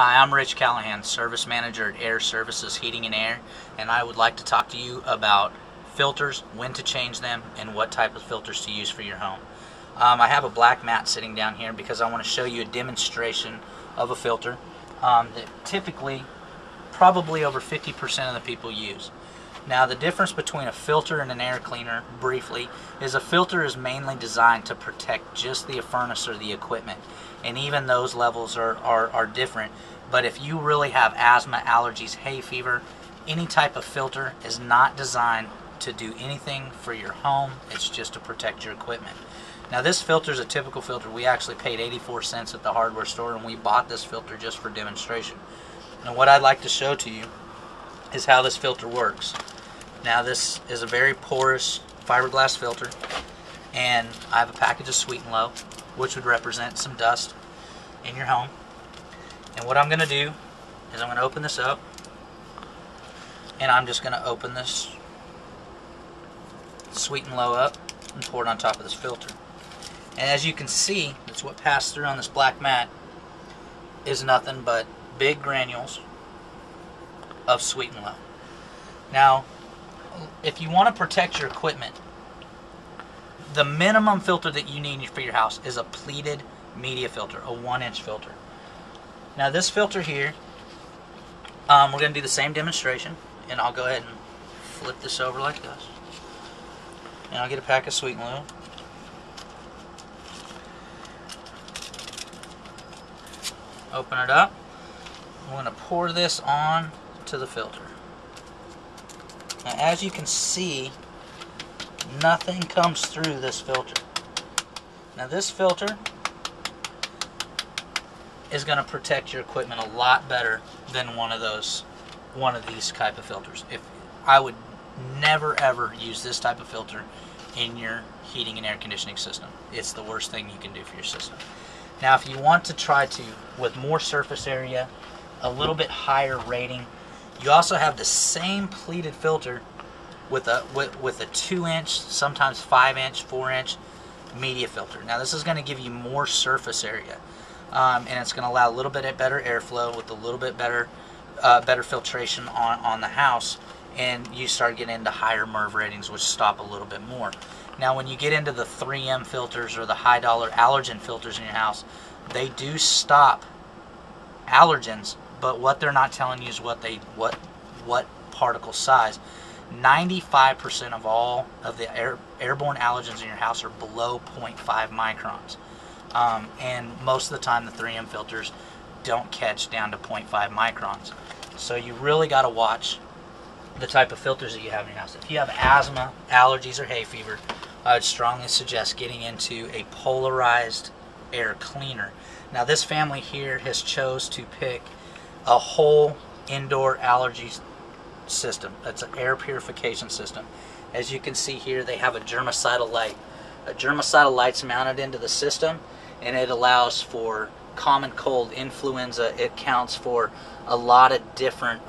Hi, I'm Rich Callahan, Service Manager at Air Services Heating and Air, and I would like to talk to you about filters, when to change them, and what type of filters to use for your home. I have a black mat sitting down here because I want to show you a demonstration of a filter that typically, probably over 50% of the people use. Now, the difference between a filter and an air cleaner, briefly, is a filter is mainly designed to protect just the furnace or the equipment. And even those levels are different. But if you really have asthma, allergies, hay fever, any type of filter is not designed to do anything for your home. It's just to protect your equipment. Now, this filter is a typical filter. We actually paid 84 cents at the hardware store, and we bought this filter just for demonstration. And what I'd like to show to you is how this filter works. Now, this is a very porous fiberglass filter, and I have a package of Sweet and Low, which would represent some dust in your home. And what I'm going to do is I'm going to open this up, and I'm just going to open this Sweet and Low up and pour it on top of this filter. And as you can see, that's what passed through on this black mat is nothing but big granules of Sweet and Low. Now, if you want to protect your equipment, the minimum filter that you need for your house is a pleated media filter, a 1-inch filter. Now, this filter here, we're going to do the same demonstration, and I'll go ahead and flip this over like this. And I'll get a pack of Sweet and Low. Open it up. I'm going to pour this on to the filter. Now, as you can see, nothing comes through this filter. Now, this filter is going to protect your equipment a lot better than one of these type of filters. I would never ever use this type of filter in your heating and air conditioning system. It's the worst thing you can do for your system. Now, if you want to try to, with more surface area, a little bit higher rating, you also have the same pleated filter with a 2-inch, sometimes 5-inch, 4-inch media filter. Now, this is going to give you more surface area, and it's going to allow a little bit better airflow with a little bit better filtration on the house, and you start getting into higher MERV ratings, which stop a little bit more. Now, when you get into the 3M filters or the high-dollar allergen filters in your house, they do stop allergens, but what they're not telling you is what particle size. 95% of all of the airborne allergens in your house are below 0.5 microns. And most of the time the 3M filters don't catch down to 0.5 microns. So you really got to watch the type of filters that you have in your house. If you have asthma, allergies, or hay fever, I would strongly suggest getting into a polarized air cleaner. Now, this family here has chose to pick a whole indoor allergies system. That's an air purification system. As you can see here, they have a germicidal light. A germicidal light's mounted into the system, and it allows for common cold, influenza. It counts for a lot of different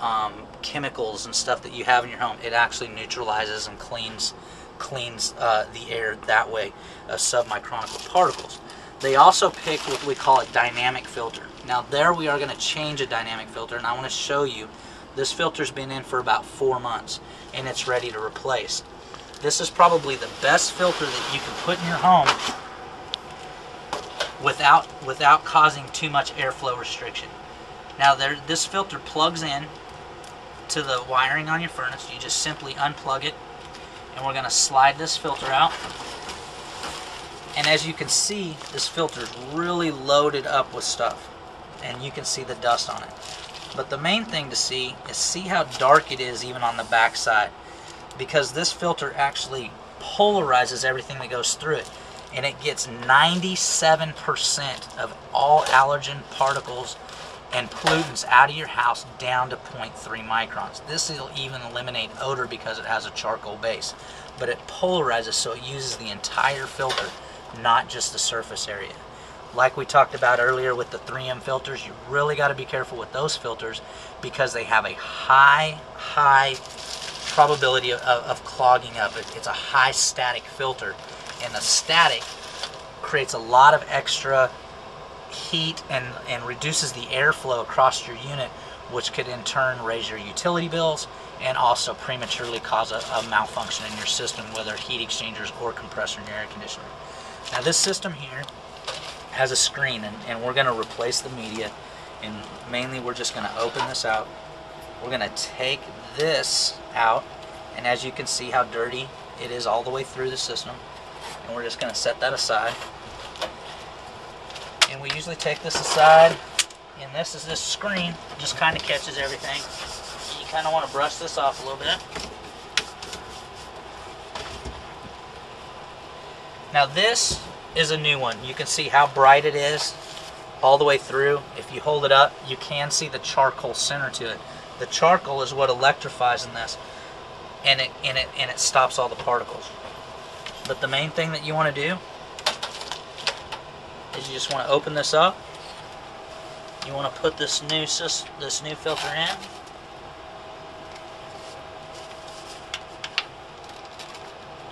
chemicals and stuff that you have in your home. It actually neutralizes and cleans the air that way, submicronical particles. They also picked what we call a dynamic filter. Now, there we are going to change a dynamic filter, and I want to show you. This filter's been in for about 4 months, and it's ready to replace. This is probably the best filter that you can put in your home without causing too much airflow restriction. Now, this filter plugs in to the wiring on your furnace. You just simply unplug it, and we're going to slide this filter out. And as you can see, this filter is really loaded up with stuff, and you can see the dust on it. But the main thing to see is how dark it is even on the back side, because this filter actually polarizes everything that goes through it, and it gets 97% of all allergen particles and pollutants out of your house down to 0.3 microns. This will even eliminate odor because it has a charcoal base, but it polarizes, so it uses the entire filter, not just the surface area. Like we talked about earlier with the 3M filters, you really got to be careful with those filters because they have a high probability of clogging up. It's a high static filter, and the static creates a lot of extra heat and reduces the airflow across your unit, which could in turn raise your utility bills and also prematurely cause a malfunction in your system, whether heat exchangers or compressor in your air conditioner. Now this system here has a screen, and we're going to replace the media, and mainly we're just going to open this out. We're going to take this out, and as you can see how dirty it is all the way through the system, and we're just going to set that aside. And we usually take this aside, and this is this screen, just kind of catches everything. You kind of want to brush this off a little bit. Now this is a new one. You can see how bright it is all the way through. If you hold it up, you can see the charcoal center to it. The charcoal is what electrifies in this, and it stops all the particles. But the main thing that you want to do is you just want to open this up. You want to put this new filter in.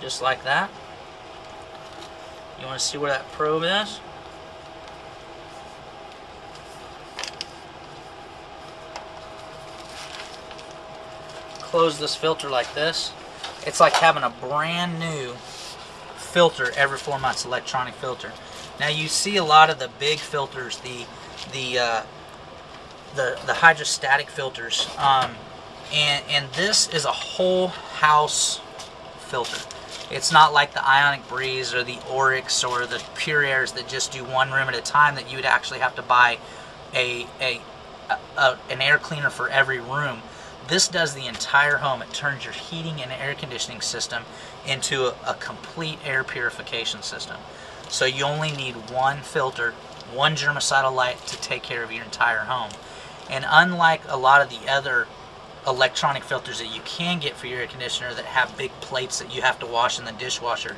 Just like that. You want to see where that probe is? Close this filter like this. It's like having a brand new filter every 4 months, electronic filter. Now you see a lot of the big filters, the hydrostatic filters, and this is a whole house filter. It's not like the Ionic Breeze or the Oryx or the Pure Airs that just do one room at a time, that you would actually have to buy an air cleaner for every room. This does the entire home. It turns your heating and air conditioning system into a complete air purification system. So you only need one filter, one germicidal light to take care of your entire home. And unlike a lot of the other electronic filters that you can get for your air conditioner that have big plates that you have to wash in the dishwasher,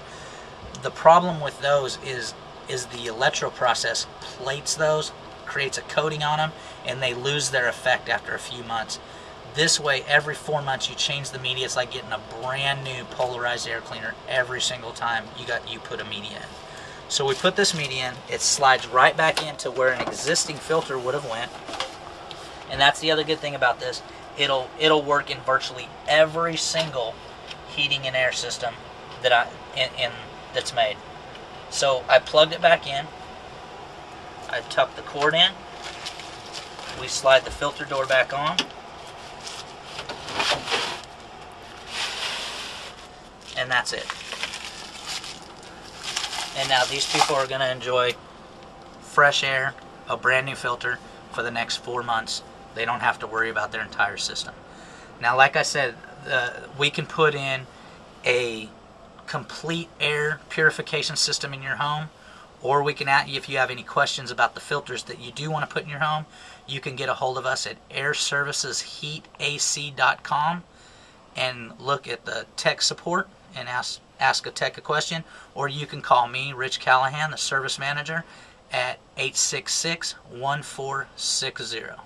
the problem with those is the electro process plates those, creates a coating on them, and they lose their effect after a few months. This way, every 4 months you change the media. It's like getting a brand new polarized air cleaner every single time you put a media in. So we put this media in, it slides right back into where an existing filter would have went. And that's the other good thing about this. It'll work in virtually every single heating and air system that's made. So I plugged it back in. I tucked the cord in. We slide the filter door back on. And that's it. And now these people are going to enjoy fresh air, a brand new filter for the next 4 months. They don't have to worry about their entire system. Now, like I said, we can put in a complete air purification system in your home, or we can, if you have any questions about the filters that you do want to put in your home, you can get a hold of us at airservicesheatac.com and look at the tech support and ask a tech a question, or you can call me, Rich Callahan, the service manager, at 866-1460.